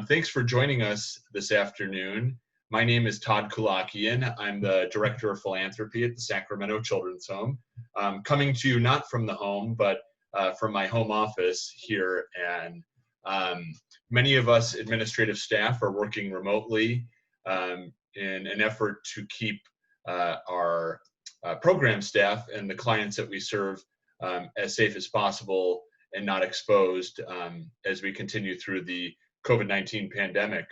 Thanks for joining us this afternoon. My name is Todd Kulakian. I'm the Director of Philanthropy at the Sacramento Children's Home. Coming to you not from the home, but from my home office here. And many of us administrative staff are working remotely in an effort to keep our program staff and the clients that we serve as safe as possible and not exposed as we continue through the COVID-19 pandemic.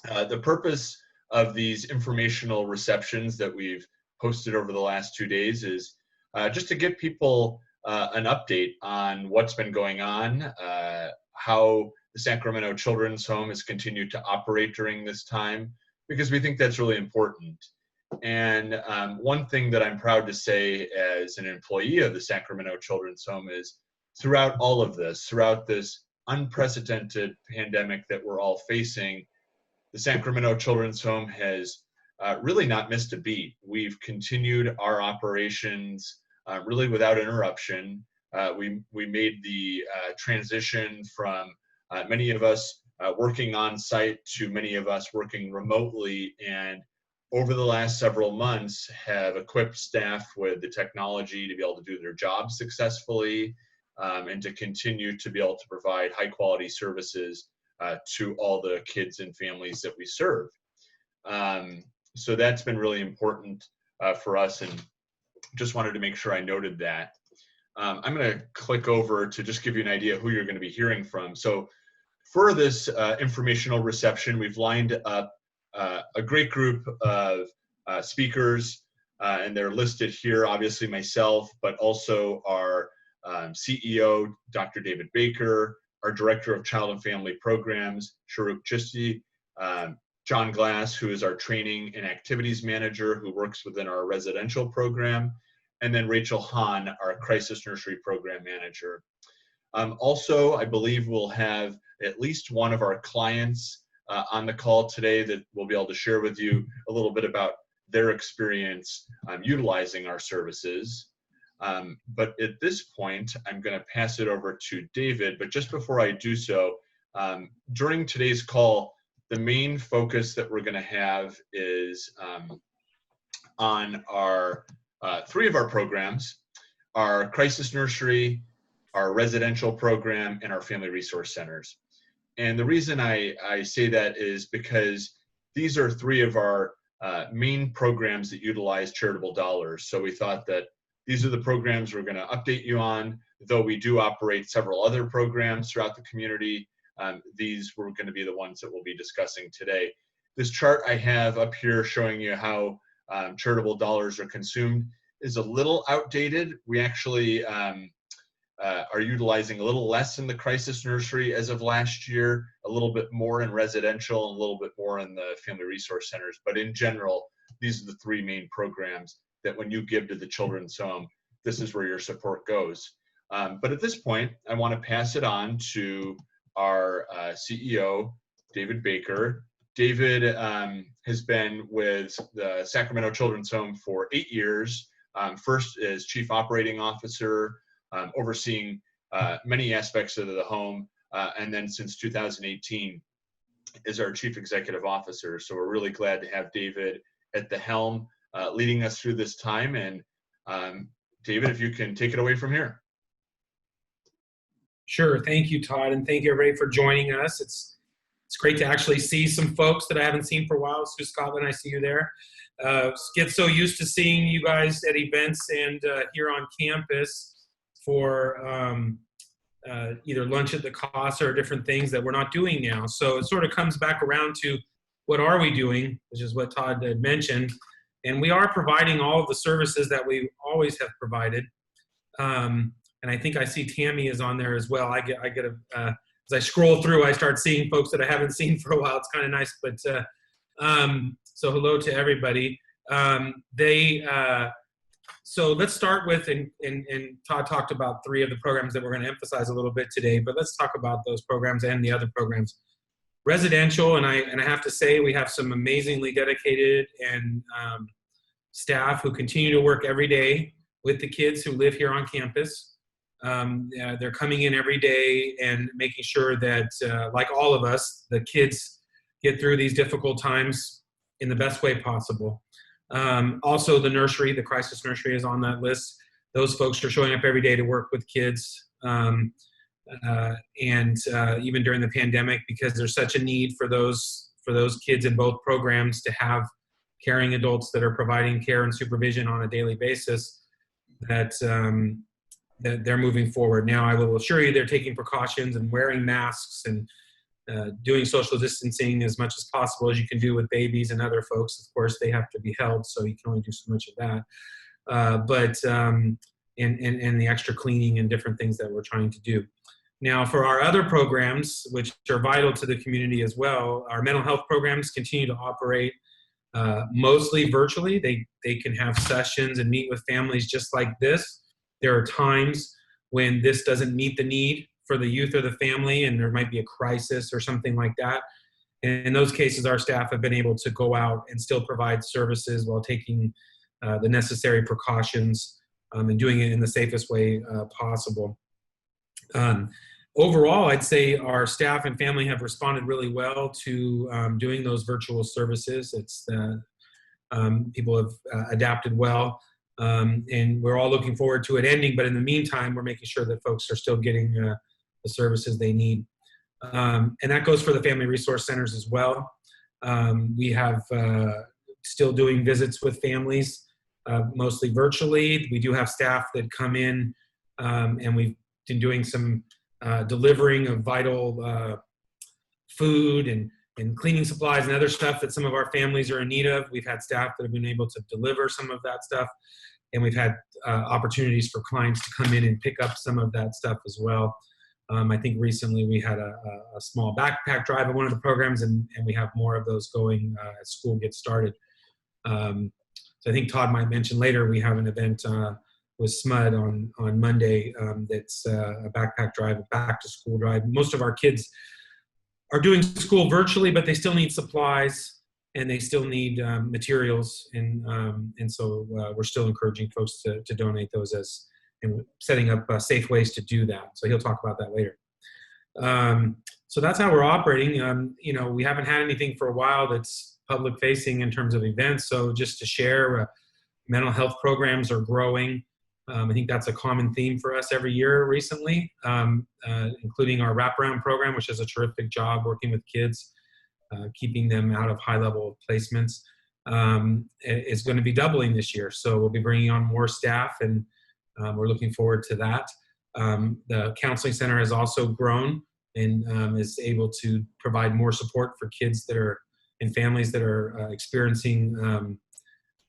The purpose of these informational receptions that we've hosted over the last 2 days is just to give people an update on what's been going on, how the Sacramento Children's Home has continued to operate during this time, because we think that's really important. And one thing that I'm proud to say as an employee of the Sacramento Children's Home is throughout all of this, throughout this unprecedented pandemic that we're all facing, the Sacramento Children's Home has really not missed a beat. We've continued our operations really without interruption. We made the transition from many of us working on site to many of us working remotely, and over the last several months have equipped staff with the technology to be able to do their jobs successfully, and to continue to be able to provide high quality services to all the kids and families that we serve. So that's been really important for us, and just wanted to make sure I noted that. I'm going to click over to just give you an idea of who you're going to be hearing from. So for this informational reception, we've lined up a great group of speakers, and they're listed here, obviously myself, but also our CEO, Dr. David Baker, our Director of Child and Family Programs, Sharuk Chisti, John Glass, who is our Training and Activities Manager, who works within our residential program, and then Rachel Hahn, our Crisis Nursery Program Manager. Also, I believe we'll have at least one of our clients on the call today that we'll be able to share with you a little bit about their experience utilizing our services. But at this point, I'm going to pass it over to David. But just before I do so, during today's call, the main focus that we're going to have is on our three of our programs: our Crisis Nursery, our residential program, and our Family Resource Centers. And the reason I say that is because these are three of our main programs that utilize charitable dollars. So we thought that these are the programs we're going to update you on, though we do operate several other programs throughout the community. These were going to be the ones that we'll be discussing today. This chart I have up here showing you how charitable dollars are consumed is a little outdated. We actually are utilizing a little less in the Crisis Nursery as of last year, a little bit more in residential, and a little bit more in the Family Resource Centers. But in general, these are the three main programs that when you give to the Children's Home, this is where your support goes. But at this point, I want to pass it on to our CEO, David Baker. David has been with the Sacramento Children's Home for 8 years, first as Chief Operating Officer, overseeing many aspects of the home, and then since 2018 is our Chief Executive Officer. So we're really glad to have David at the helm, leading us through this time. And David, if you can take it away from here. Sure. Thank you, Todd, and thank you everybody for joining us. It's great to actually see some folks that I haven't seen for a while. Sue Scotland, I see you there. Get so used to seeing you guys at events and here on campus for either lunch at the Casa or different things that we're not doing now. So it sort of comes back around to what are we doing, which is what Todd had mentioned. And we are providing all of the services that we always have provided. And I think I see Tammy is on there as well. I get as I scroll through, I start seeing folks that I haven't seen for a while. It's kind of nice, but so hello to everybody. So let's start with, and Todd talked about three of the programs that we're going to emphasize a little bit today, but let's talk about those programs and the other programs. Residential, and I have to say we have some amazingly dedicated and staff who continue to work every day with the kids who live here on campus. They're coming in every day and making sure that, like all of us, the kids get through these difficult times in the best way possible. Also, the nursery, the crisis nursery is on that list. Those folks are showing up every day to work with kids. And even during the pandemic, because there's such a need for those kids in both programs to have caring adults that are providing care and supervision on a daily basis, that they're moving forward. Now, I will assure you they're taking precautions and wearing masks and doing social distancing as much as possible as you can do with babies and other folks. Of course, they have to be held, so you can only do so much of that. And the extra cleaning and different things that we're trying to do. Now, for our other programs, which are vital to the community as well, our mental health programs continue to operate mostly virtually. They can have sessions and meet with families just like this. There are times when this doesn't meet the need for the youth or the family, and there might be a crisis or something like that. And in those cases, our staff have been able to go out and still provide services while taking the necessary precautions and doing it in the safest way possible. Overall, I'd say our staff and family have responded really well to doing those virtual services. People have adapted well, and we're all looking forward to it ending. But in the meantime, we're making sure that folks are still getting the services they need. And that goes for the family resource centers as well. We have still doing visits with families, mostly virtually. We do have staff that come in, and we've been doing some delivering of vital food and cleaning supplies and other stuff that some of our families are in need of. We've had staff that have been able to deliver some of that stuff, and we've had opportunities for clients to come in and pick up some of that stuff as well. I think recently we had a small backpack drive at one of the programs, and we have more of those going as school gets started. So I think Todd might mention later, we have an event with SMUD on Monday that's a backpack drive, a back to school drive. Most of our kids are doing school virtually, but they still need supplies and they still need materials. And so we're still encouraging folks to donate those and setting up safe ways to do that. So he'll talk about that later. So that's how we're operating. We haven't had anything for a while that's public facing in terms of events. So just to share, mental health programs are growing. I think that's a common theme for us every year recently, including our wraparound program, which does a terrific job working with kids, keeping them out of high-level placements. It's going to be doubling this year. So we'll be bringing on more staff, and we're looking forward to that. The counseling center has also grown and is able to provide more support for kids that are in families that are experiencing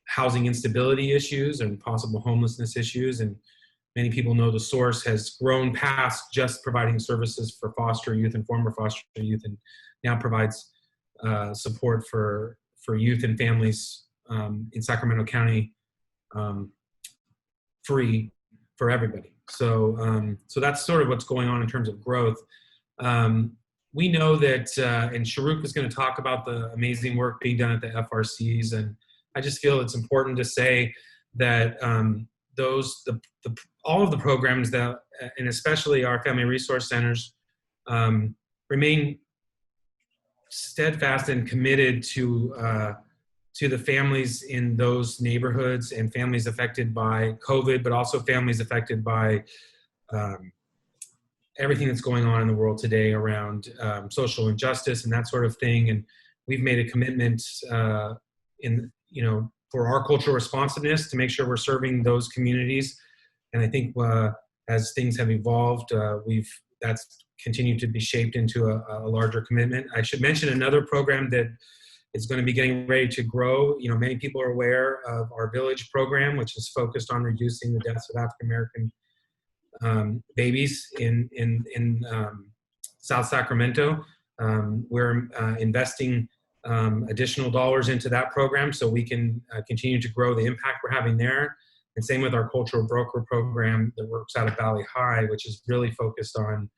housing instability issues and possible homelessness issues. And many people know the source has grown past just providing services for foster youth and former foster youth, and now provides support for youth and families in Sacramento County free for everybody. So that's sort of what's going on in terms of growth. We know that, and Sharuk is going to talk about the amazing work being done at the FRCs, and I just feel it's important to say that all of the programs that, and especially our family resource centers, remain steadfast and committed to the families in those neighborhoods and families affected by COVID, but also families affected by everything that's going on in the world today around social injustice and that sort of thing. And we've made a commitment for our cultural responsiveness to make sure we're serving those communities. And I think as things have evolved, that's continued to be shaped into a larger commitment. I should mention another program that is going to be getting ready to grow. Many people are aware of our Village program, which is focused on reducing the deaths of African American babies in South Sacramento. We're investing additional dollars into that program so we can continue to grow the impact we're having there. And same with our cultural broker program that works out of Valley High, which is really focused on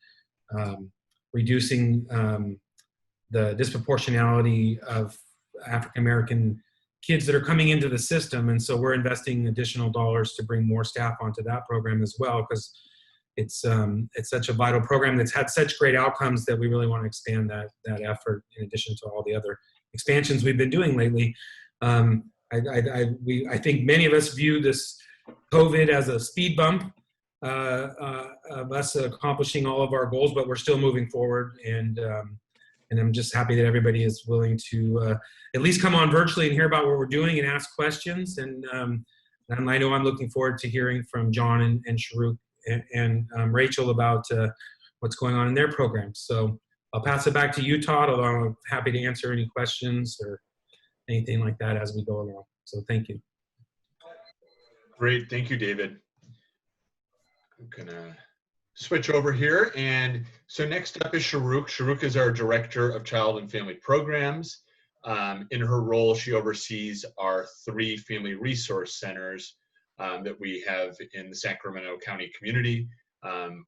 reducing the disproportionality of African American kids that are coming into the system. And so we're investing additional dollars to bring more staff onto that program as well, because it's such a vital program that's had such great outcomes that we really want to expand that effort in addition to all the other expansions we've been doing lately. I think many of us view this COVID as a speed bump of us accomplishing all of our goals, but we're still moving forward. And I'm just happy that everybody is willing to at least come on virtually and hear about what we're doing and ask questions. And I know I'm looking forward to hearing from John and Sharuk and Rachel about what's going on in their programs. So I'll pass it back to you, Todd, although I'm happy to answer any questions or anything like that as we go along. So thank you. Great, thank you, David. I'm gonna switch over here. And so next up is Sharuk. Sharuk is our Director of Child and Family Programs. In her role, she oversees our 3 family resource centers that we have in the Sacramento County community.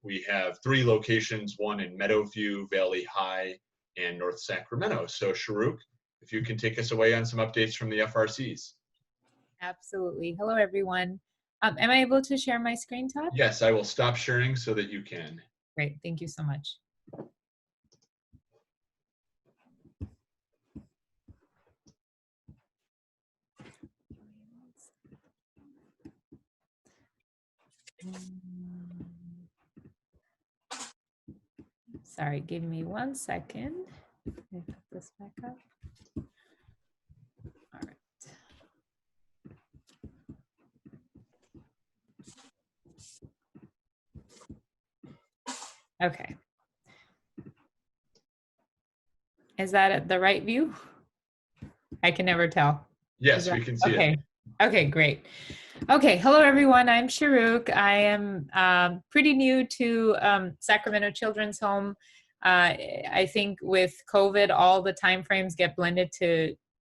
We have 3 locations, one in Meadowview, Valley High, and North Sacramento. So Sharuk, if you can take us away on some updates from the FRCs. Absolutely. Hello, everyone. Am I able to share my screen, Todd? Yes, I will stop sharing so that you can. Great. Thank you so much. Sorry, give me 1 second. Let me put this back up. All right. Okay. Is that the right view? I can never tell. Yes, we can see it. Okay, great. Okay, hello everyone. I'm Sharuk. I am pretty new to Sacramento Children's Home. I think with COVID, all the time frames get blended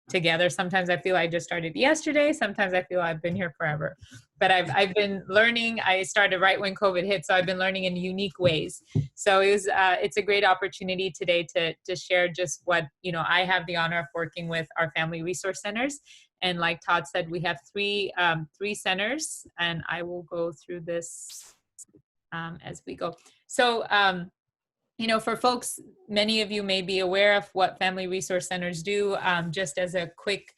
together. Sometimes I feel I just started yesterday. Sometimes I feel I've been here forever. But I've been learning. I started right when COVID hit, so I've been learning in unique ways. So it's a great opportunity today to share just what I have the honor of working with our family resource centers. And like Todd said, we have three centers, and I will go through this as we go. So, for folks, many of you may be aware of what family resource centers do. Just as a quick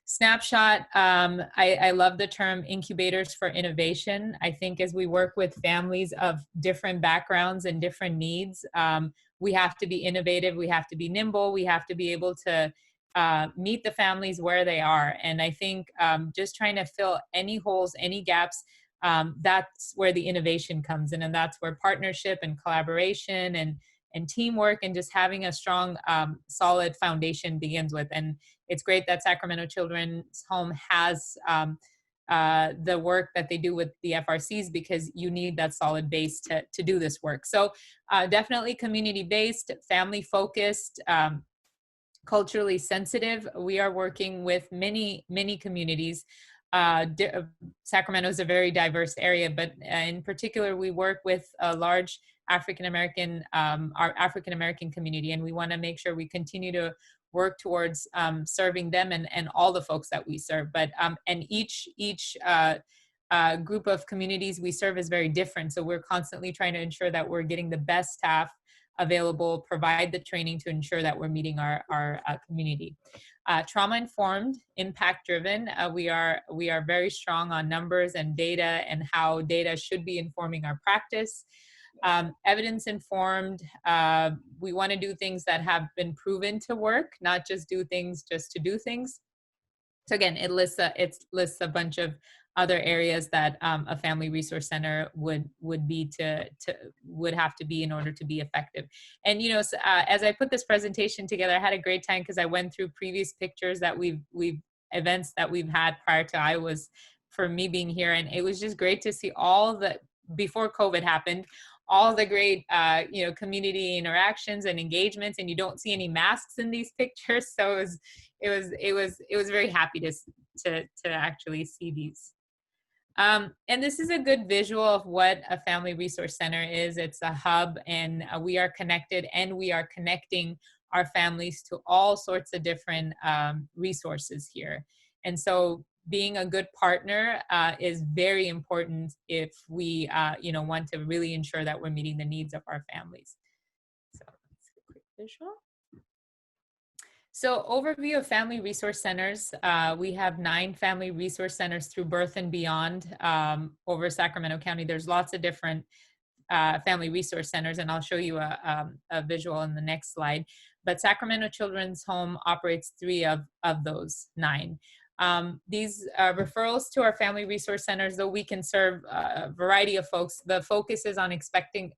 snapshot, I love the term incubators for innovation. I think as we work with families of different backgrounds and different needs, we have to be innovative, we have to be nimble, we have to be able to meet the families where they are. And I think just trying to fill any holes, any gaps, that's where the innovation comes in. And that's where partnership and collaboration and teamwork and just having a strong, solid foundation begins with. And it's great that Sacramento Children's Home has the work that they do with the FRCs, because you need that solid base to do this work. So definitely community-based, family-focused, culturally sensitive. We are working with many communities. Sacramento is a very diverse area, but in particular, we work with a large our African American community, and we want to make sure we continue to work towards serving them and all the folks that we serve. But and each group of communities we serve is very different, so we're constantly trying to ensure that we're getting the best staff available, provide the training to ensure that we're meeting our community. Trauma-informed, impact-driven. We are very strong on numbers and data and how data should be informing our practice. Evidence-informed. We want to do things that have been proven to work, not just do things just to do things. So again, it lists a bunch of other areas that a family resource center would have to be in order to be effective. And as I put this presentation together, I had a great time because I went through previous pictures that we've events that we've had prior to for me being here, and it was just great to see all the before COVID happened, all the great community interactions and engagements, and you don't see any masks in these pictures, so it was very happy to actually see these. And this is a good visual of what a family resource center is. It's a hub, and we are connected, and we are connecting our families to all sorts of different resources here. And so being a good partner is very important if we, want to really ensure that we're meeting the needs of our families. So let's get a quick visual. So overview of family resource centers. We have 9 family resource centers through Birth and Beyond over Sacramento County. There's lots of different family resource centers, and I'll show you a visual in the next slide. But Sacramento Children's Home operates 3 of those 9. These referrals to our family resource centers, though we can serve a variety of folks, the focus is on expecting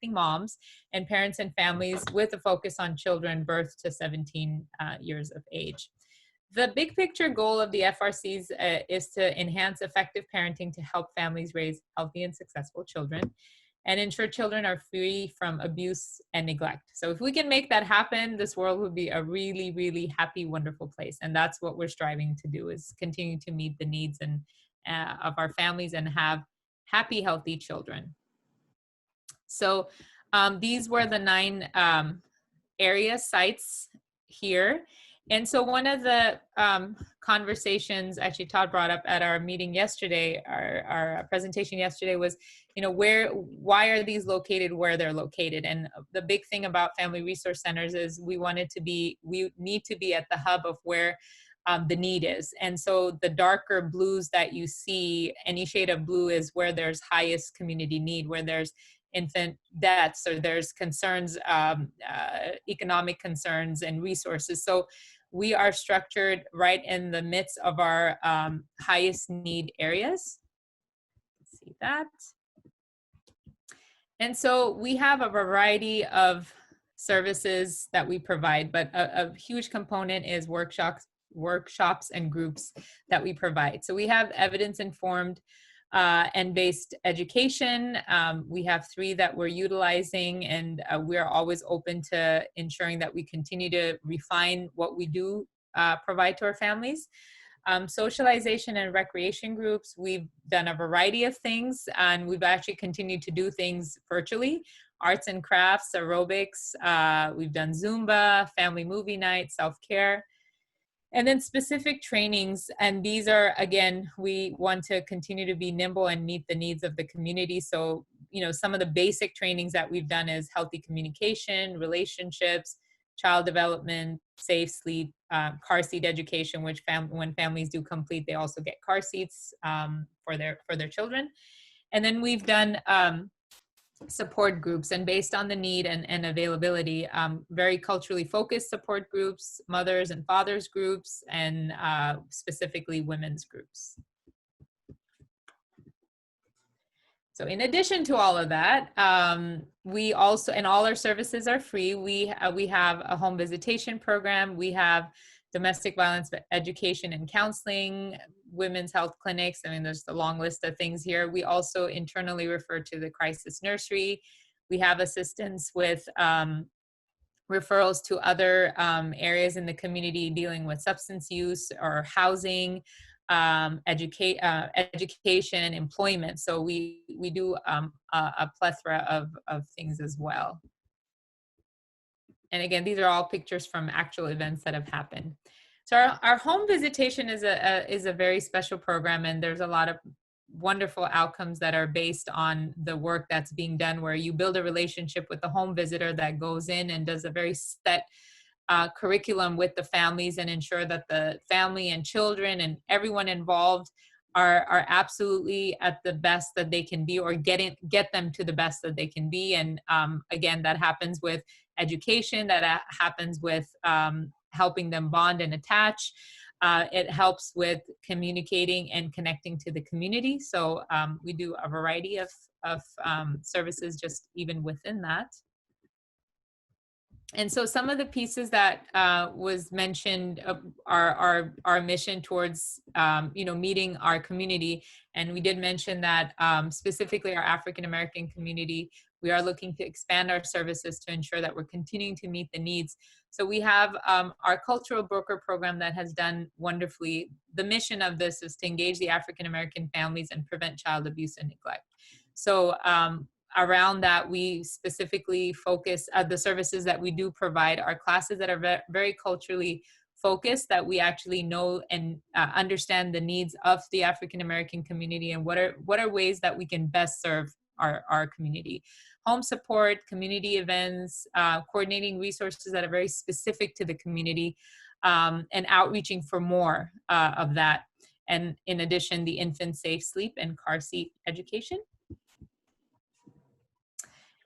moms and parents and families with a focus on children birth to 17 years of age. The big picture goal of the FRCs is to enhance effective parenting to help families raise healthy and successful children and ensure children are free from abuse and neglect. So if we can make that happen, this world would be a really, really happy, wonderful place. And that's what we're striving to do, is continue to meet the needs of our families and have happy, healthy children. So these were the 9 area sites here. And so one of the conversations actually Todd brought up at our meeting yesterday, our presentation yesterday, was, why are these located where they're located? And the big thing about family resource centers is we need to be at the hub of where the need is. And so the darker blues that you see, any shade of blue, is where there's highest community need, where there's infant deaths, or there's concerns, economic concerns and resources. So we are structured right in the midst of our highest need areas. Let's see that. And so we have a variety of services that we provide, but a huge component is workshops and groups that we provide. So we have evidence-informed and based education. We have 3 that we're utilizing, and we're always open to ensuring that we continue to refine what we do provide to our families. Socialization and recreation groups, we've done a variety of things, and we've actually continued to do things virtually. Arts and crafts, aerobics, we've done Zumba, family movie night, self-care. And then specific trainings, and these are, again, we want to continue to be nimble and meet the needs of the community. So, some of the basic trainings that we've done is healthy communication, relationships, child development, safe sleep, car seat education, which when families do complete, they also get car seats for their children. And then we've done support groups, and based on the need and availability, very culturally focused support groups, mothers and fathers groups, and specifically women's groups. So in addition to all of that, we also, and all our services are free, we have a home visitation program, we have domestic violence education and counseling, women's health clinics. I mean, there's a long list of things here. We also internally refer to the crisis nursery. We have assistance with referrals to other areas in the community dealing with substance use or housing, education, employment. So we do a plethora of things as well. And again, these are all pictures from actual events that have happened. So our home visitation is a very special program, and there's a lot of wonderful outcomes that are based on the work that's being done, where you build a relationship with the home visitor that goes in and does a very set curriculum with the families, and ensure that the family and children and everyone involved are absolutely at the best that they can be, or get them to the best that they can be. And again, that happens with education, that happens with helping them bond and attach. It helps with communicating and connecting to the community. So we do a variety of services just even within that. And so some of the pieces that was mentioned are our mission towards, meeting our community. And we did mention that specifically our African-American community, we are looking to expand our services to ensure that we're continuing to meet the needs. So we have our cultural broker program that has done wonderfully. The mission of this is to engage the African-American families and prevent child abuse and neglect. So around that, we specifically focus the services that we do provide are classes that are very culturally focus, that we actually know and understand the needs of the African American community, and what are ways that we can best serve our community. Home support, community events, coordinating resources that are very specific to the community, and outreaching for more of that. And in addition, the infant safe sleep and car seat education.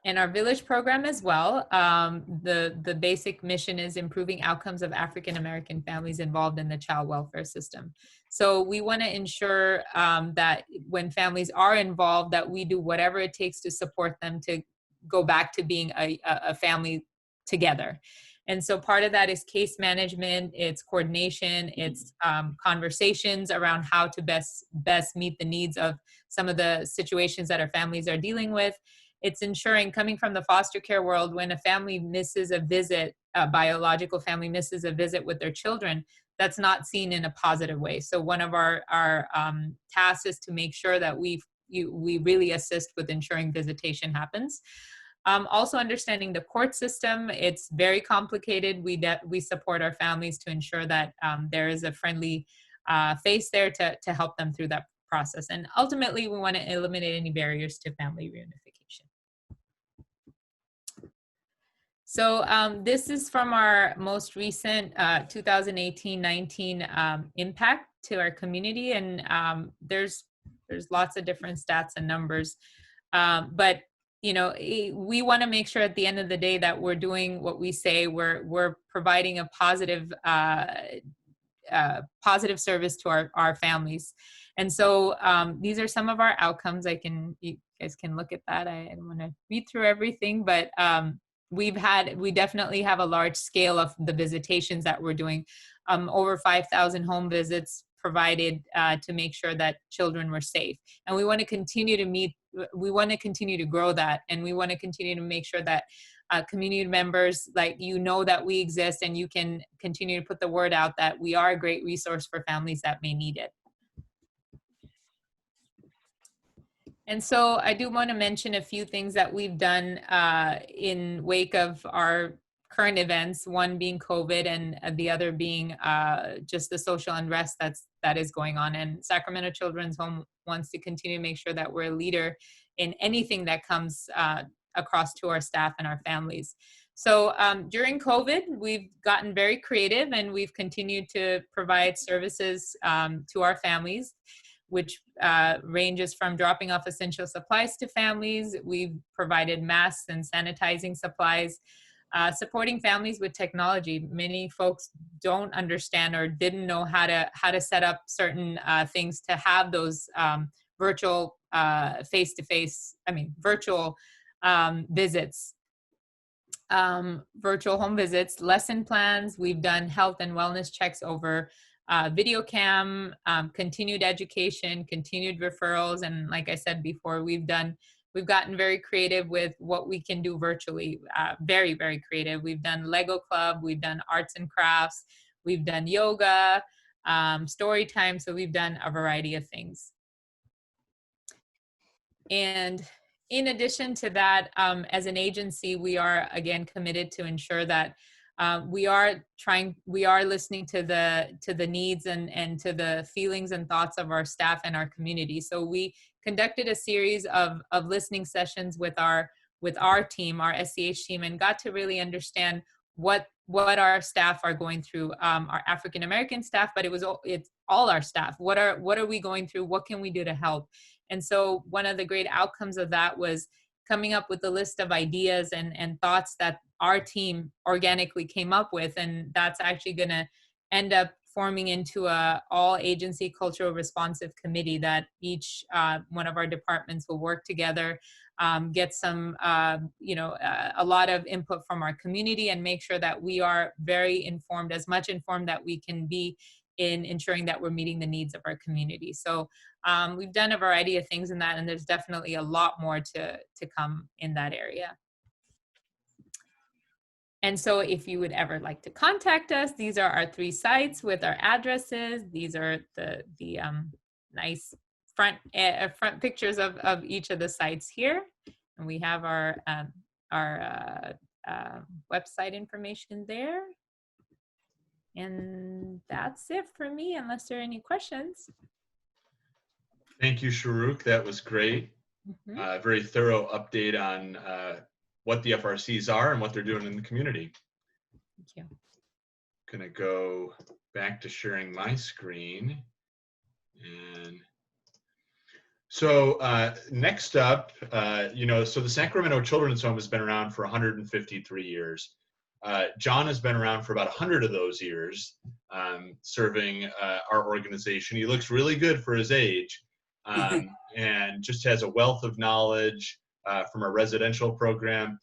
And our village program as well. The basic mission is improving outcomes of African American families involved in the child welfare system. So we want to ensure that when families are involved, that we do whatever it takes to support them to go back to being a family together. And so part of that is case management, it's coordination, it's conversations around how to best meet the needs of some of the situations that our families are dealing with. It's ensuring, coming from the foster care world, when a family misses a visit, a biological family misses a visit with their children, that's not seen in a positive way. So one of our tasks is to make sure that we really assist with ensuring visitation happens. Also understanding the court system, it's very complicated. We support our families to ensure that there is a friendly face there to help them through that process. And ultimately, we want to eliminate any barriers to family reunification. So this is from our most recent 2018-19 impact to our community, and there's lots of different stats and numbers, but you know, we want to make sure at the end of the day that we're doing what we say. We're providing a positive service to our families. And so these are some of our outcomes. You guys can look at that. I don't want to read through everything, but we definitely have a large scale of the visitations that we're doing. Over 5,000 home visits provided to make sure that children were safe. And we want to continue to grow that. And we want to continue to make sure that community members, that we exist, and you can continue to put the word out that we are a great resource for families that may need it. And so I do want to mention a few things that we've done in wake of our current events, one being COVID and the other being just the social unrest that is going on. And Sacramento Children's Home wants to continue to make sure that we're a leader in anything that comes across to our staff and our families. So during COVID, we've gotten very creative, and we've continued to provide services to our families, which ranges from dropping off essential supplies to families. We've provided masks and sanitizing supplies, supporting families with technology. Many folks don't understand or didn't know how to set up certain things to have those virtual virtual visits, virtual home visits, lesson plans. We've done health and wellness checks over video cam, continued education, continued referrals. And like I said before, we've gotten very creative with what we can do virtually, very, very creative. We've done Lego Club, we've done arts and crafts, we've done yoga, story time. So we've done a variety of things. And in addition to that, as an agency, we are again committed to ensure that we are listening to the needs and to the feelings and thoughts of our staff and our community. So we conducted a series of listening sessions with our team, our SCH team, and got to really understand what our staff are going through, our African American staff, but it's all our staff. What are we going through? What can we do to help? And so one of the great outcomes of that was coming up with a list of ideas and thoughts that our team organically came up with. And that's actually going to end up forming into a all agency cultural responsive committee that each one of our departments will work together, get some, a lot of input from our community, and make sure that we are very informed, as much informed that we can be, in ensuring that we're meeting the needs of our community. So we've done a variety of things in that, and there's definitely a lot more to come in that area. And so if you would ever like to contact us, these are our 3 sites with our addresses. These are the nice front pictures of each of the sites here. And we have our website information there. And that's it for me, unless there are any questions. Thank you, Sharuk. That was great. Mhm. Very thorough update on what the FRCs are and what they're doing in the community. Thank you. Gonna go back to sharing my screen. And so next up, so the Sacramento Children's Home has been around for 153 years. John has been around for about 100 of those years, serving our organization. He looks really good for his age, and just has a wealth of knowledge from our residential program.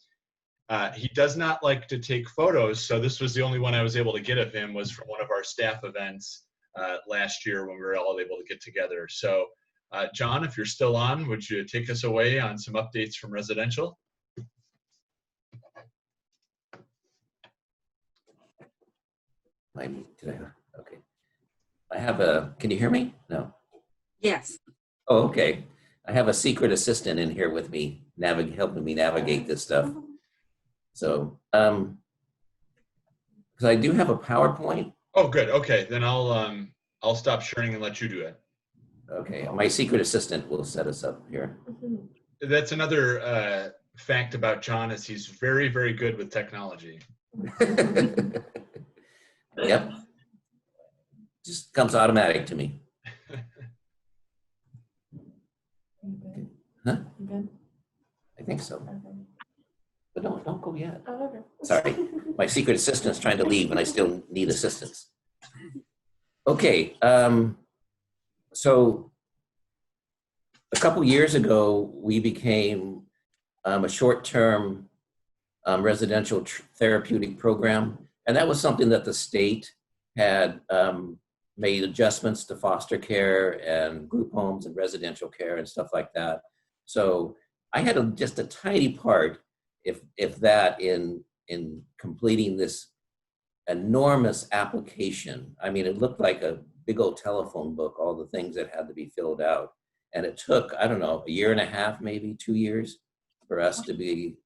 He does not like to take photos, so this was the only one I was able to get of him, was from one of our staff events last year when we were all able to get together. So John, if you're still on, would you take us away on some updates from residential? Okay. I have a, can you hear me? No. Yes. Oh, okay. I have a secret assistant in here with me, helping me navigate this stuff. So, because I do have a PowerPoint. Oh, good. Okay, then I'll stop sharing and let you do it. Okay, my secret assistant will set us up here. That's another fact about John, is he's very, very good with technology. Yep. Just comes automatic to me. Huh? I think so. But don't go yet. Oh, okay. Sorry, my secret assistant's trying to leave and I still need assistance. Okay, so a couple years ago, we became a short-term residential therapeutic program. And that was something that the state had made adjustments to foster care and group homes and residential care and stuff like that. So I had just a tiny part, if that, in completing this enormous application. I mean, it looked like a big old telephone book, all the things that had to be filled out. And it took, I don't know, a year and a half, maybe 2 years for us to be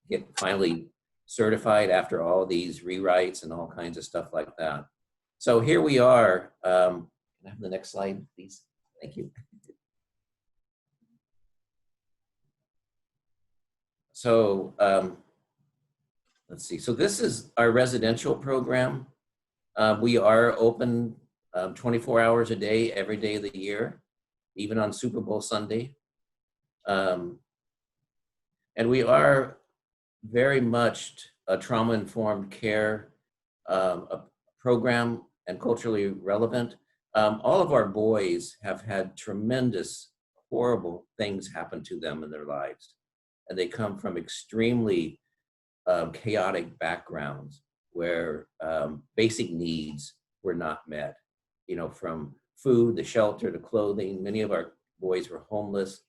get finally certified after all these rewrites and all kinds of stuff like that. So here we are. Can I have the next slide, please? Thank you. So let's see. So this is our residential program. We are open 24 hours a day, every day of the year, even on Super Bowl Sunday. And we are very much a trauma-informed care a program and culturally relevant. All of our boys have had tremendous, horrible things happen to them in their lives. And they come from extremely chaotic backgrounds where basic needs were not met. You know, from food, to shelter, to clothing. Many of our boys were homeless.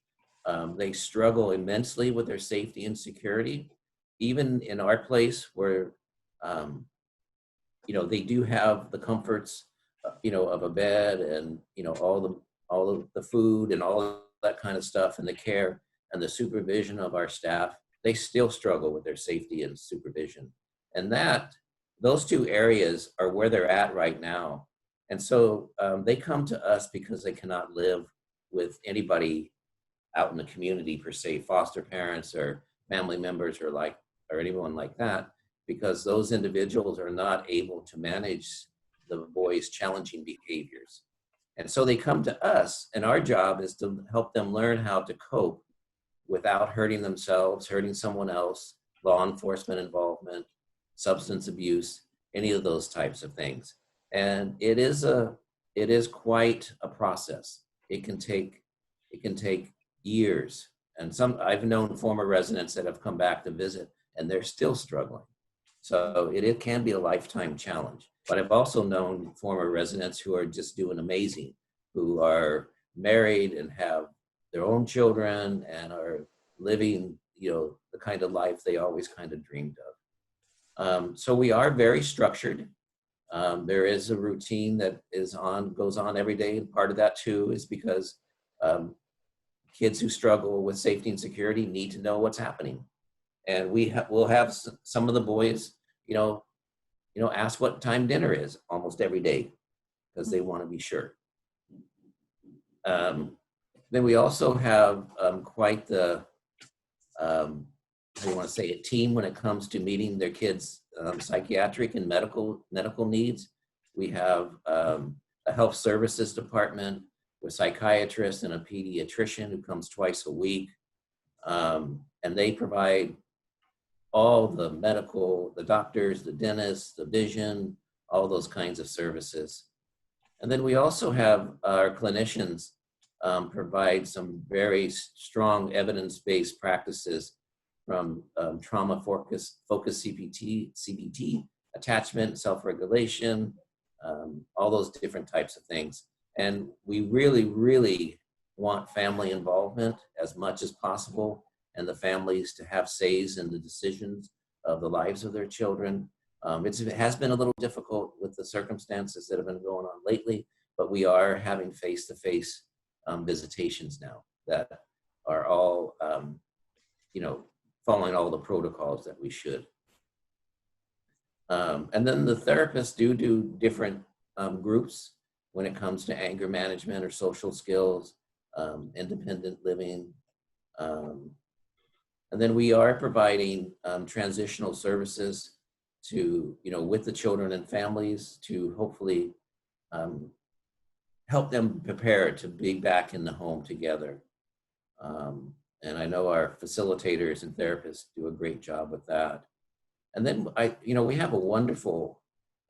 They struggle immensely with their safety and security. Even in our place where, you know, they do have the comforts, you know, of a bed and, you know, all of the food and all of that kind of stuff, and the care and the supervision of our staff, they still struggle with their safety and supervision. And those two areas are where they're at right now. And so they come to us because they cannot live with anybody out in the community per se, foster parents or family members or anyone like that, because those individuals are not able to manage the boys' challenging behaviors. And so they come to us, and our job is to help them learn how to cope without hurting themselves, hurting someone else, law enforcement involvement, substance abuse, any of those types of things. And it is quite a process. It can take years. And I've known former residents that have come back to visit and they're still struggling. So it can be a lifetime challenge. But I've also known former residents who are just doing amazing, who are married and have their own children and are living, you know, the kind of life they always kind of dreamed of. So we are very structured. There is a routine that goes on every day. And part of that too is because kids who struggle with safety and security need to know what's happening. And we'll have some of the boys, you know, ask what time dinner is almost every day because they want to be sure. Then we also have quite the, how do you want to say, a team when it comes to meeting their kids' psychiatric and medical needs. We have a health services department with psychiatrists and a pediatrician who comes twice a week. And they provide all the medical, the doctors, the dentists, the vision, all those kinds of services. And then we also have our clinicians provide some very strong evidence-based practices from trauma-focused CBT, attachment, self-regulation, all those different types of things. And we really, really want family involvement as much as possible, and the families to have says in the decisions of the lives of their children. It has been a little difficult with the circumstances that have been going on lately, but we are having face-to-face visitations now that are all, following all the protocols that we should. And then the therapists do different groups when it comes to anger management or social skills, independent living. And then we are providing transitional services to, with the children and families to hopefully help them prepare to be back in the home together. And I know our facilitators and therapists do a great job with that. And then we have a wonderful,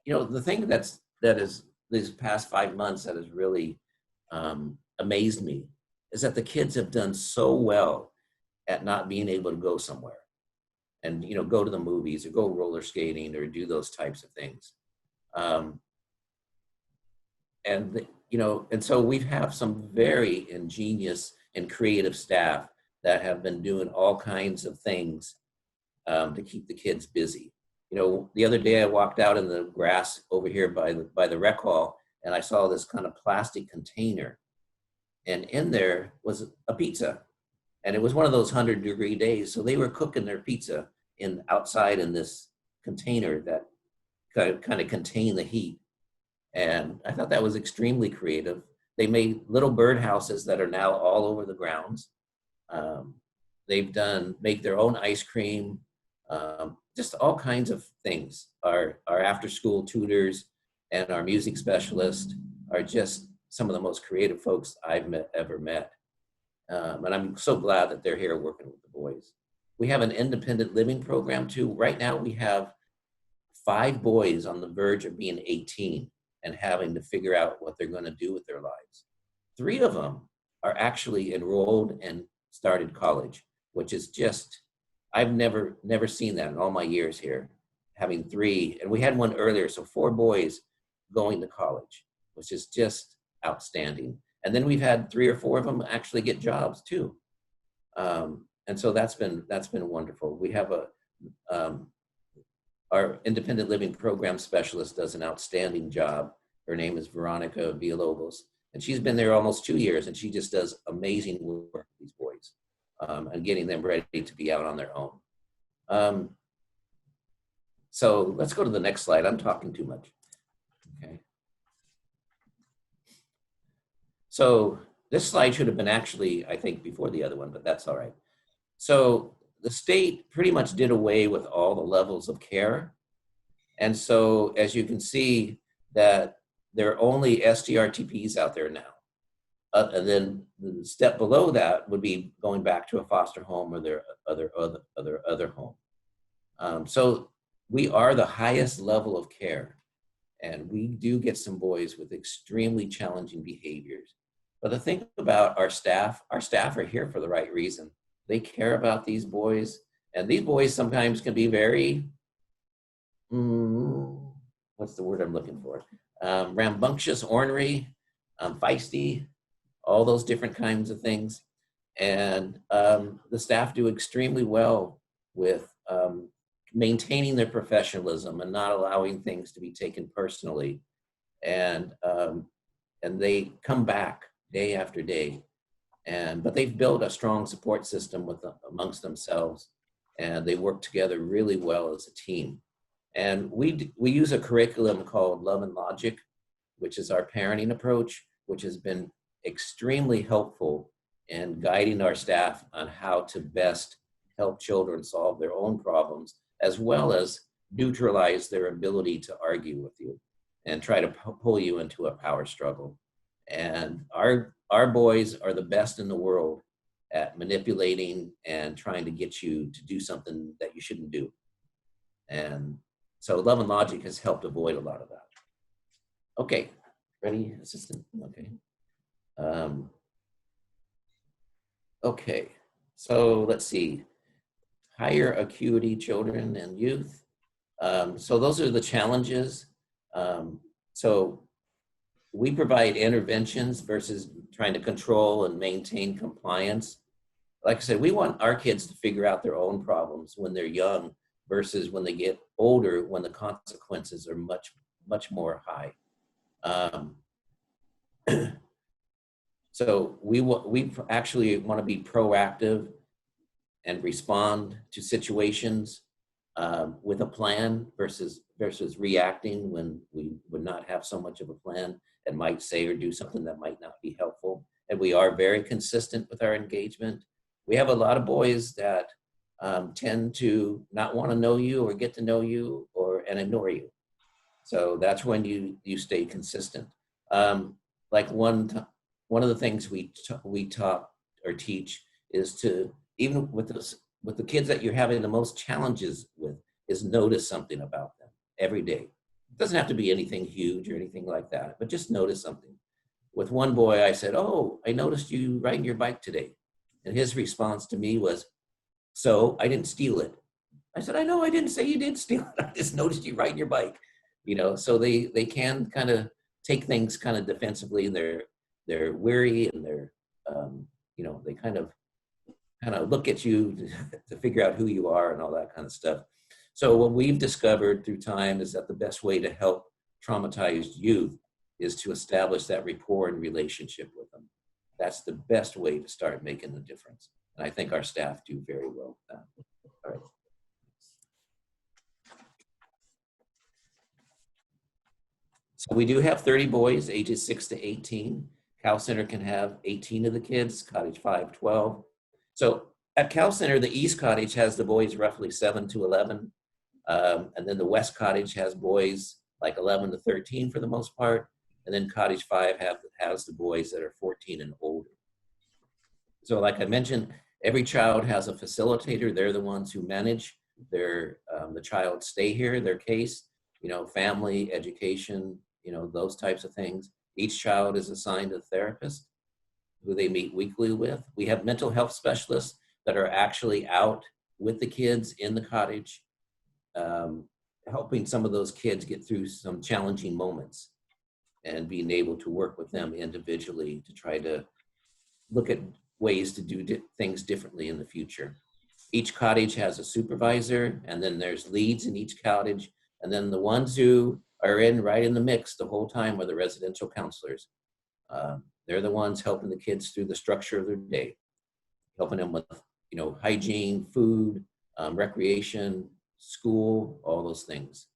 the thing that is these past 5 months that has really amazed me is that the kids have done so well at not being able to go somewhere and, go to the movies or go roller skating or do those types of things. And so we have some very ingenious and creative staff that have been doing all kinds of things to keep the kids busy. The other day I walked out in the grass over here by the rec hall, and I saw this kind of plastic container, and in there was a pizza, and it was one of those 100-degree days, so they were cooking their pizza outside in this container that kind of contained the heat. And I thought that was extremely creative. They made little birdhouses that are now all over the grounds. They've make their own ice cream, just all kinds of things. Our after-school tutors and our music specialist are just some of the most creative folks I've ever met. And I'm so glad that they're here working with the boys. We have an independent living program too. Right now we have 5 boys on the verge of being 18 and having to figure out what they're going to do with their lives. 3 of them are actually enrolled and started college, which is just, I've never seen that in all my years here, having 3, and we had one earlier, so 4 boys going to college, which is just outstanding. And then we've had 3 or 4 of them actually get jobs too. And so that's been wonderful. We have our independent living program specialist does an outstanding job. Her name is Veronica Villalobos, and she's been there almost 2 years, and she just does amazing work with these boys and getting them ready to be out on their own. So let's go to the next slide. I'm talking too much. Okay. So this slide should have been actually, I think, before the other one, but that's all right. So the state pretty much did away with all the levels of care. And so as you can see that there are only SDRTPs out there now. And then the step below that would be going back to a foster home or their other home. So we are the highest level of care, and we do get some boys with extremely challenging behaviors. But the thing about our staff are here for the right reason. They care about these boys, and these boys sometimes can be very, what's the word I'm looking for? Rambunctious, ornery, feisty, all those different kinds of things. And the staff do extremely well with maintaining their professionalism and not allowing things to be taken personally. And they come back day after day. But they've built a strong support system amongst themselves, and they work together really well as a team. And we use a curriculum called Love and Logic, which is our parenting approach, which has been extremely helpful in guiding our staff on how to best help children solve their own problems, as well as neutralize their ability to argue with you and try to pull you into a power struggle. And our boys are the best in the world at manipulating and trying to get you to do something that you shouldn't do. And so Love and Logic has helped avoid a lot of that. Okay, ready, assistant? Okay. Okay, so let's see. Higher acuity children and youth. So those are the challenges. So we provide interventions versus trying to control and maintain compliance. Like I said, we want our kids to figure out their own problems when they're young versus when they get older, when the consequences are much, much more high. So we actually want to be proactive and respond to situations with a plan versus reacting when we would not have so much of a plan and might say or do something that might not be helpful. And we are very consistent with our engagement. We have a lot of boys that tend to not want to know you or get to know you and ignore you. So that's when you stay consistent. Like one of the things we taught or teach is to, even with the kids that you're having the most challenges with, is notice something about them every day. It doesn't have to be anything huge or anything like that, but just notice something. With one boy, I said, "Oh, I noticed you riding your bike today." And his response to me was, "So I didn't steal it." I said, "I know, I didn't say you did steal it. I just noticed you riding your bike." So they can kind of take things kind of defensively. They're weary and they're, they kind of look at you to figure out who you are and all that kind of stuff. So what we've discovered through time is that the best way to help traumatized youth is to establish that rapport and relationship with them. That's the best way to start making the difference. And I think our staff do very well with that. All right. So we do have 30 boys ages 6 to 18. Cal Center can have 18 of the kids, Cottage 5, 12. So at Cal Center, the East Cottage has the boys roughly 7 to 11. And then the West Cottage has boys like 11 to 13 for the most part. And then Cottage 5 has the boys that are 14 and older. So like I mentioned, every child has a facilitator. They're the ones who manage the child stay here, their case, family, education, those types of things. Each child is assigned a therapist who they meet weekly with. We have mental health specialists that are actually out with the kids in the cottage, helping some of those kids get through some challenging moments and being able to work with them individually to try to look at ways to do things differently in the future. Each cottage has a supervisor, and then there's leads in each cottage, and then the ones who are right in the mix the whole time are the residential counselors. They're the ones helping the kids through the structure of their day, helping them with hygiene, food, recreation, school, all those things.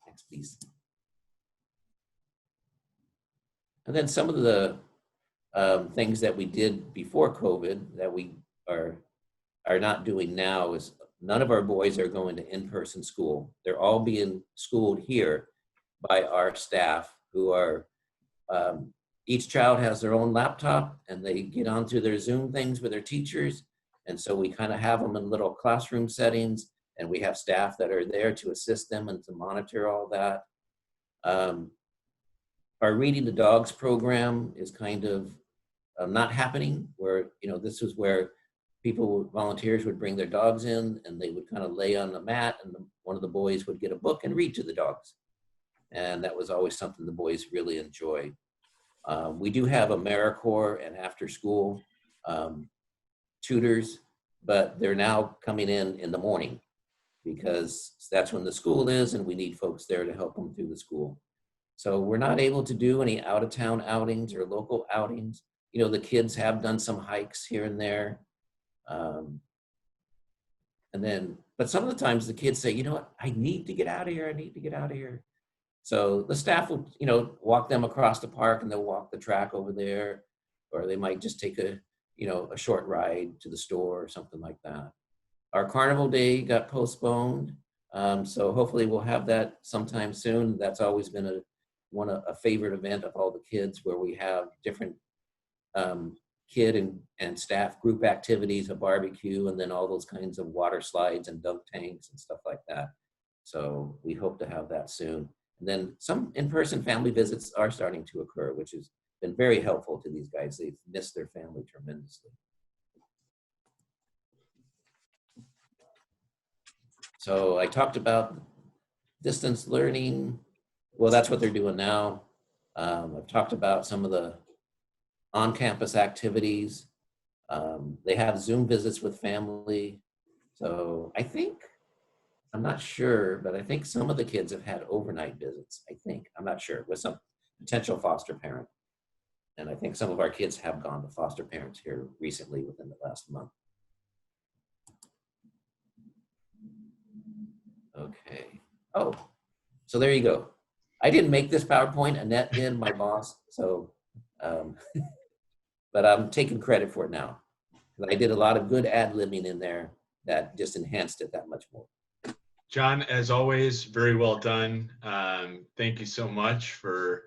Next, please. And then some of the things that we did before COVID that we are not doing now is none of our boys are going to in-person school. They're all being schooled here by our staff who are, each child has their own laptop and they get onto their Zoom things with their teachers. And so we kind of have them in little classroom settings, and we have staff that are there to assist them and to monitor all that. Our Reading the Dogs program is kind of not happening, where, this is where volunteers would bring their dogs in and they would kind of lay on the mat, and one of the boys would get a book and read to the dogs. And that was always something the boys really enjoyed. We do have AmeriCorps and after school tutors, but they're now coming in the morning because that's when the school is and we need folks there to help them through the school. So we're not able to do any out-of-town outings or local outings. The kids have done some hikes here and there. And then, but some of the times the kids say, you know what, I need to get out of here. I need to get out of here. So the staff will, you know, walk them across the park, and they'll walk the track over there, or they might just take a, you know, a short ride to the store or something like that. Our carnival day got postponed. So hopefully we'll have that sometime soon. That's always been a favorite event of all the kids, where we have different kid and staff group activities, a barbecue, and then all those kinds of water slides and dunk tanks and stuff like that. So we hope to have that soon. And then some in-person family visits are starting to occur, which has been very helpful to these guys. They've missed their family tremendously. So I talked about distance learning. Well, that's what they're doing now. I've talked about some of the on-campus activities. They have Zoom visits with family. So I think, I'm not sure, but I think some of the kids have had overnight visits. I think, I'm not sure, with some potential foster parent. And I think some of our kids have gone to foster parents here recently within the last month. Okay. Oh, so there you go. I didn't make this PowerPoint. Annette did, my boss. So, but I'm taking credit for it now. I did a lot of good ad-libbing in there that just enhanced it that much more. John, as always, very well done. Thank you so much for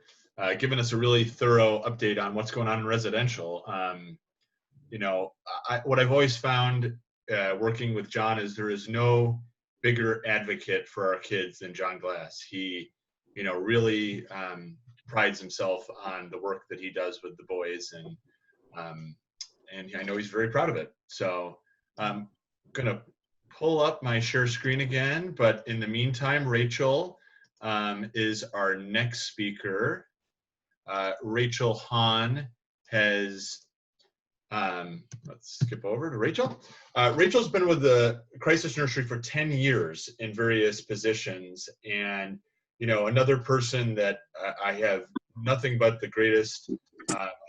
giving us a really thorough update on what's going on in residential. You know, what I've always found working with John is there is no bigger advocate for our kids than John Glass. He, you know, really prides himself on the work that he does with the boys, and I know he's very proud of it. So I'm gonna pull up my share screen again, but in the meantime, Rachel is our next speaker. Rachel Hahn has, let's skip over to Rachel. Rachel's been with the Crisis Nursery for 10 years in various positions. And, you know, another person that I have nothing but the greatest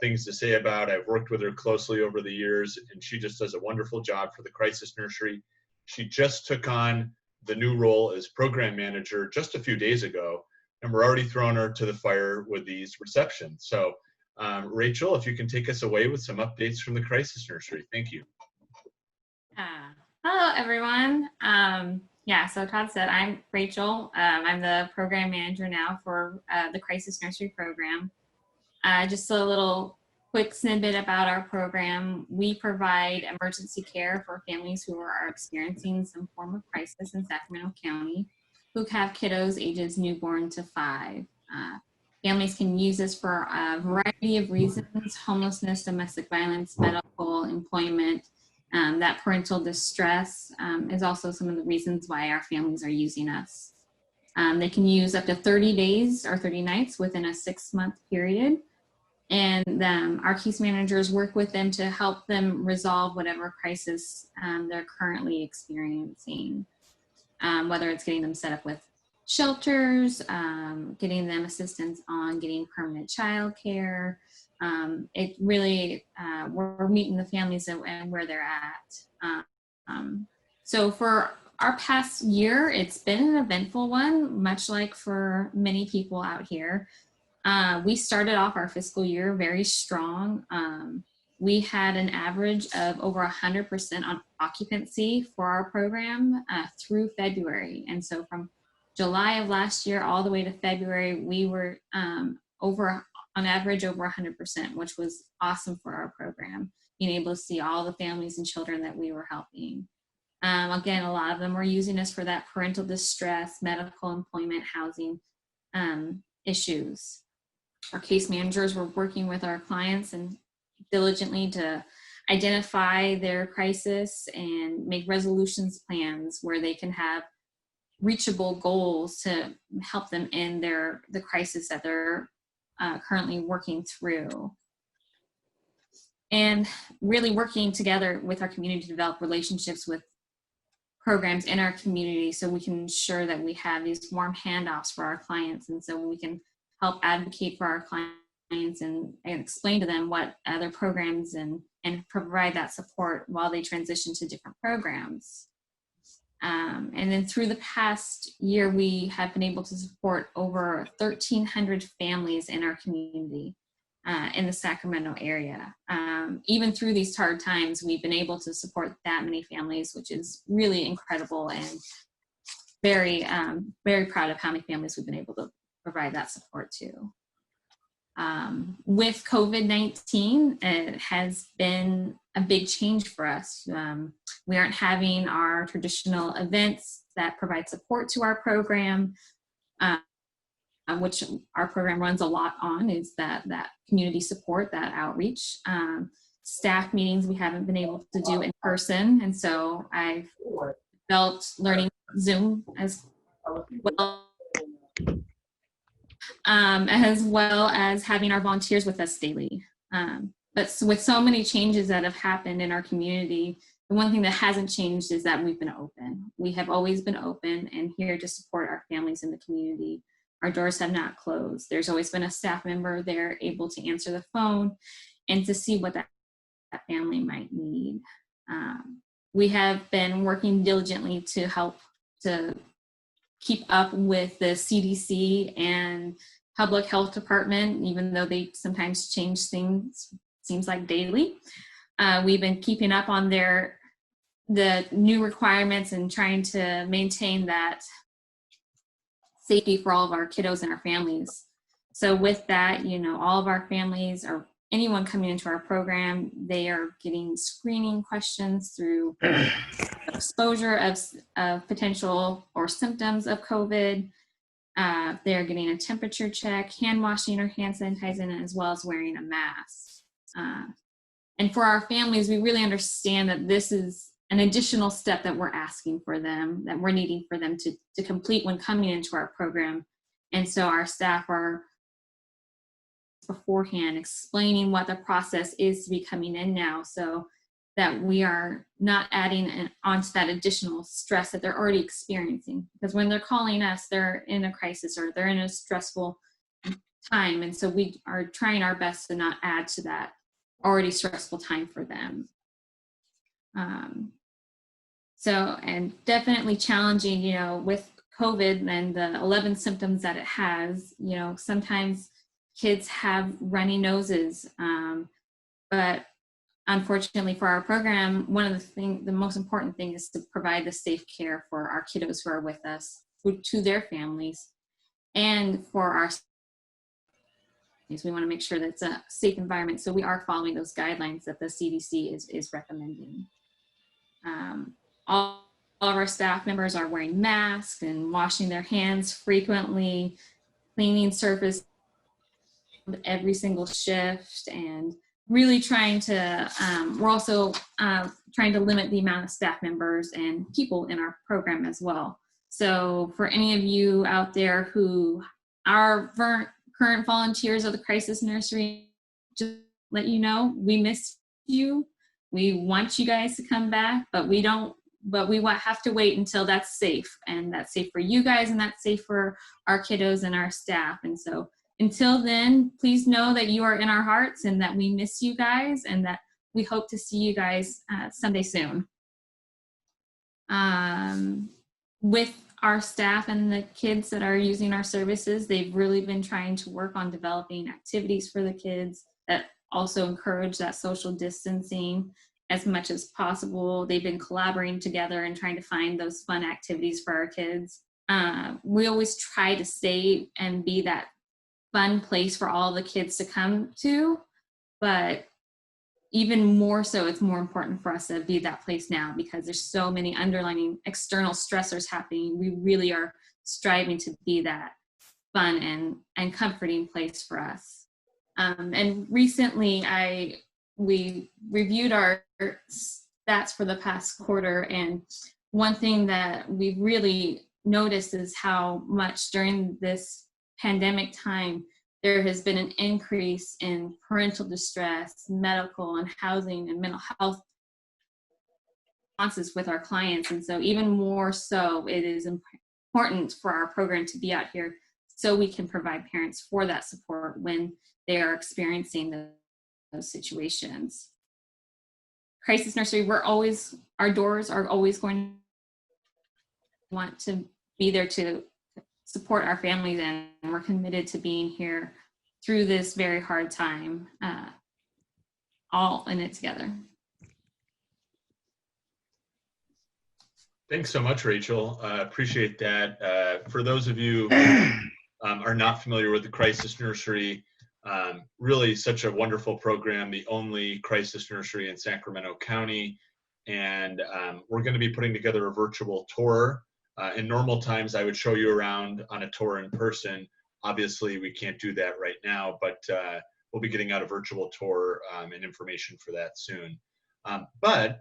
things to say about. I've worked with her closely over the years, and she just does a wonderful job for the Crisis Nursery. She just took on the new role as program manager just a few days ago, and we're already throwing her to the fire with these receptions. So Rachel, if you can take us away with some updates from the Crisis Nursery. Thank you. Hello, everyone. Yeah, so Todd said, I'm Rachel. I'm the program manager now for the Crisis Nursery program. Just a little quick snippet about our program. We provide emergency care for families who are experiencing some form of crisis in Sacramento County, who have kiddos ages newborn to 5. Families can use this for a variety of reasons: homelessness, domestic violence, medical, employment. That parental distress is also some of the reasons why our families are using us. They can use up to 30 days or 30 nights within a 6-month period. And our case managers work with them to help them resolve whatever crisis they're currently experiencing, whether it's getting them set up with shelters, getting them assistance on getting permanent child care. It really, we're meeting the families and where they're at. So for our past year, it's been an eventful one, much like for many people out here. We started off our fiscal year very strong. We had an average of over 100% on occupancy for our program through February. And so from July of last year all the way to February, we were on average over 100%, which was awesome for our program, being able to see all the families and children that we were helping. Again, a lot of them were using us for that parental distress, medical, employment, housing issues. Our case managers were working with our clients and diligently to identify their crisis and make resolutions plans where they can have reachable goals to help them in the crisis that they're currently working through. And really working together with our community to develop relationships with programs in our community so we can ensure that we have these warm handoffs for our clients, and so we can help advocate for our clients and explain to them what other programs and provide that support while they transition to different programs. And then through the past year, we have been able to support over 1,300 families in our community in the Sacramento area. Even through these hard times, we've been able to support that many families, which is really incredible, and very, very proud of how many families we've been able to provide that support to. With COVID-19, it has been a big change for us. We aren't having our traditional events that provide support to our program, which our program runs a lot on, is that community support, that outreach. Staff meetings we haven't been able to do in person, and so I've felt learning Zoom as well as having our volunteers with us daily. But with so many changes that have happened in our community, the one thing that hasn't changed is that we've been open. We have always been open and here to support our families in the community. Our doors have not closed. There's always been a staff member there able to answer the phone and to see what that family might need. We have been working diligently to help to keep up with the CDC and public health department, even though they sometimes change things, seems like daily. We've been keeping up on the new requirements and trying to maintain that safety for all of our kiddos and our families. So with that, all of our families, or anyone coming into our program, they are getting screening questions through exposure of potential or symptoms of COVID. They're getting a temperature check, hand washing or hand sanitizing, as well as wearing a mask. And for our families, we really understand that this is an additional step that we're asking for them, that we're needing for them to complete when coming into our program. And so our staff are beforehand explaining what the process is to be coming in now, so that we are not adding onto that additional stress that they're already experiencing. Because when they're calling us, they're in a crisis or they're in a stressful time. And so we are trying our best to not add to that already stressful time for them. And definitely challenging, with COVID and the 11 symptoms that it has, sometimes kids have runny noses, but unfortunately for our program, the most important thing is to provide the safe care for our kiddos who are with us, to their families, and for our families. We want to make sure that it's a safe environment, so we are following those guidelines that the CDC is recommending. All of our staff members are wearing masks and washing their hands frequently, cleaning surface every single shift, and really trying to, we're also trying to limit the amount of staff members and people in our program as well. So for any of you out there who are current volunteers of the Crisis Nursery, just let you know, we miss you. We want you guys to come back, but we have to wait until that's safe, and that's safe for you guys, and that's safe for our kiddos and our staff. And so until then, please know that you are in our hearts and that we miss you guys, and that we hope to see you guys someday soon. With our staff and the kids that are using our services, they've really been trying to work on developing activities for the kids that also encourage that social distancing as much as possible. They've been collaborating together and trying to find those fun activities for our kids. We always try to stay and be that fun place for all the kids to come to, but even more so, it's more important for us to be that place now, because there's so many underlying external stressors happening. We really are striving to be that fun and comforting place for us. And recently we reviewed our stats for the past quarter, and one thing that we've really noticed is how much during this pandemic time there has been an increase in parental distress, medical and housing and mental health responses with our clients. And so even more so, it is important for our program to be out here so we can provide parents for that support when they are experiencing those situations. Crisis Nursery, our doors are always going want to be there to support our families, and we're committed to being here through this very hard time, all in it together. Thanks so much, Rachel. Appreciate that. For those of you are not familiar with the Crisis Nursery, really such a wonderful program, the only crisis nursery in Sacramento County. And we're going to be putting together a virtual tour. In normal times, I would show you around on a tour in person. Obviously, we can't do that right now, but we'll be getting out a virtual tour and information for that soon. But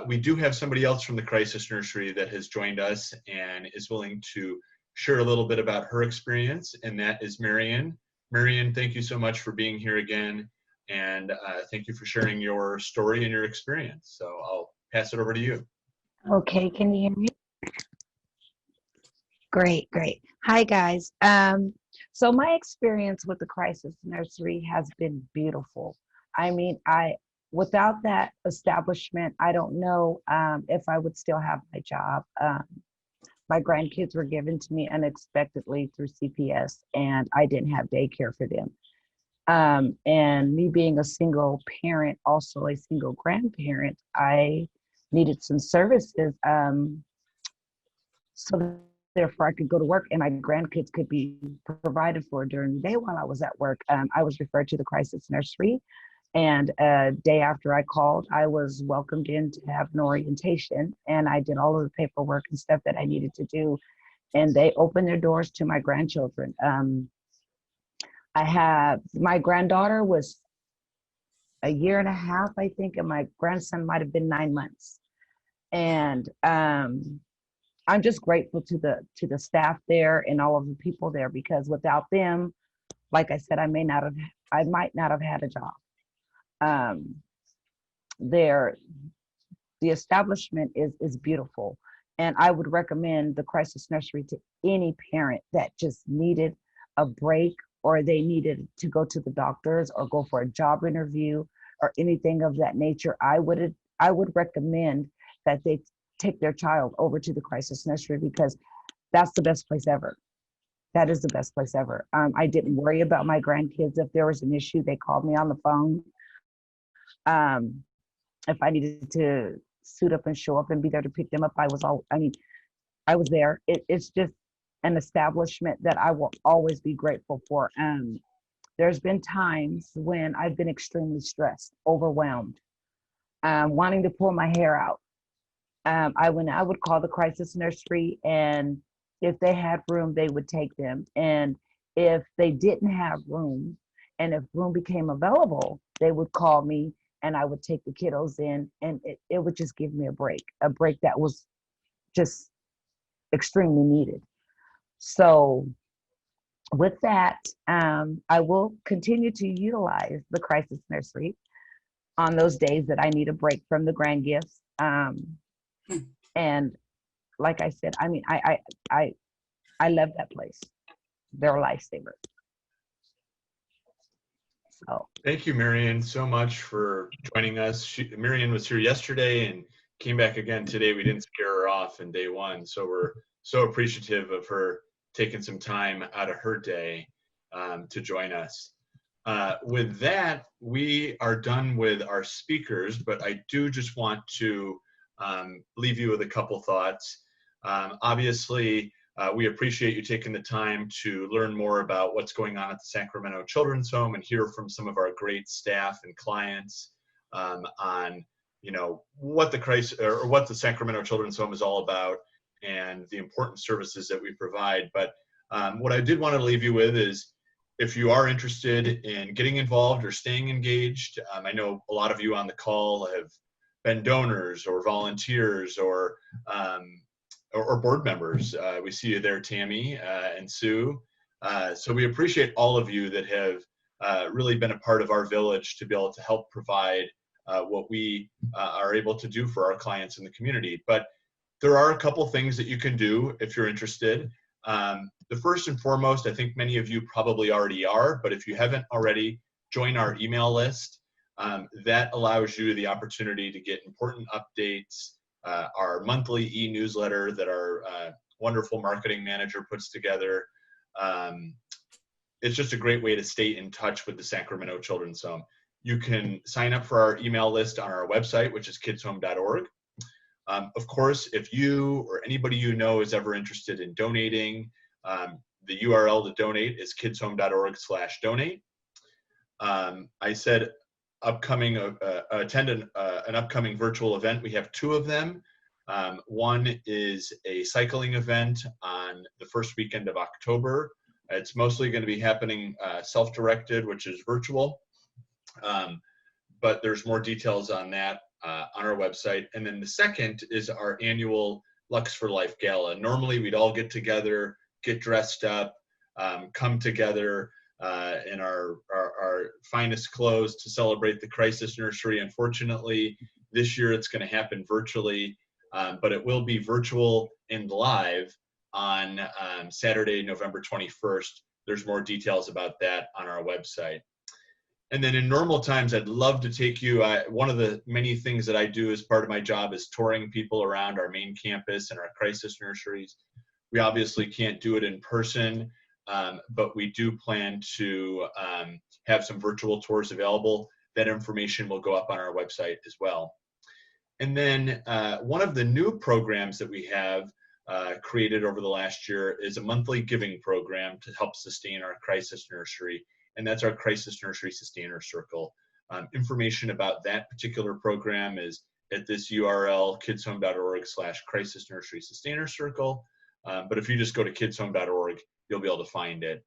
we do have somebody else from the Crisis Nursery that has joined us and is willing to share a little bit about her experience, and that is Marion. Marion, thank you so much for being here again, and thank you for sharing your story and your experience. So I'll pass it over to you. Okay, can you hear me? Great, great. Hi, guys. So my experience with the Crisis Nursery has been beautiful. I mean, without that establishment, I don't know if I would still have my job. My grandkids were given to me unexpectedly through CPS, and I didn't have daycare for them. And me being a single parent, also a single grandparent, I needed some services. So therefore I could go to work and my grandkids could be provided for during the day while I was at work. I was referred to the Crisis Nursery, and a day after I called, I was welcomed in to have an orientation, and I did all of the paperwork and stuff that I needed to do, and they opened their doors to my grandchildren. My granddaughter was a year and a half, I think, and my grandson might have been 9 months. And I'm just grateful to the staff there and all of the people there, because without them, like I said, I might not have had a job. The establishment is beautiful, and I would recommend the Crisis Nursery to any parent that just needed a break, or they needed to go to the doctors or go for a job interview or anything of that nature. I would recommend that they take their child over to the Crisis Nursery, because that's the best place ever. That is the best place ever. I didn't worry about my grandkids. If there was an issue, they called me on the phone. If I needed to suit up and show up and be there to pick them up, I was there. It's just an establishment that I will always be grateful for. There's been times when I've been extremely stressed, overwhelmed, wanting to pull my hair out. I would call the Crisis Nursery, and if they had room, they would take them. And if they didn't have room, and if room became available, they would call me, and I would take the kiddos in, and it would just give me a break that was just extremely needed. So with that, I will continue to utilize the Crisis Nursery on those days that I need a break from the grand gifts. And like I said, I mean, I love that place. They're a lifesaver. So Thank you, Marion, so much for joining us. Marion was here yesterday and came back again today. We didn't scare her off in day one, so we're so appreciative of her taking some time out of her day to join us. With that, we are done with our speakers, but I do just want to leave you with a couple thoughts. Obviously, we appreciate you taking the time to learn more about what's going on at the Sacramento Children's Home and hear from some of our great staff and clients on, you know, what the Sacramento Children's Home is all about and the important services that we provide. But what I did want to leave you with is, if you are interested in getting involved or staying engaged, I know a lot of you on the call have been donors or volunteers or board members. We see you there, Tammy and Sue. So we appreciate all of you that have really been a part of our village to be able to help provide what we are able to do for our clients in the community. But there are a couple things that you can do if you're interested. The first and foremost, I think many of you probably already are, but if you haven't already, join our email list. That allows you the opportunity to get important updates, our monthly e-newsletter that our wonderful marketing manager puts together. It's just a great way to stay in touch with the Sacramento Children's Home. You can sign up for our email list on our website, which is kidshome.org. Of course, if you or anybody you know is ever interested in donating, the URL to donate is kidshome.org/donate. I said attend an upcoming virtual event. We have 2 of them. One is a cycling event on the first weekend of October. It's mostly going to be happening self-directed, which is virtual. But there's more details on that on our website. And then the second is our annual Lux for Life Gala. Normally we'd all get together, get dressed up, come together in our finest clothes to celebrate the Crisis Nursery. Unfortunately, this year it's going to happen virtually, but it will be virtual and live on Saturday, November 21st. There's more details about that on our website. And then in normal times, I'd love to take you, one of the many things that I do as part of my job is touring people around our main campus and our crisis nurseries. We obviously can't do it in person, but we do plan to have some virtual tours available. That information will go up on our website as well. And then one of the new programs that we have created over the last year is a monthly giving program to help sustain our crisis nursery. And that's our Crisis Nursery Sustainer Circle. Information about that particular program is at this URL, kidshome.org/Crisis Nursery Sustainer Circle. But if you just go to kidshome.org, you'll be able to find it.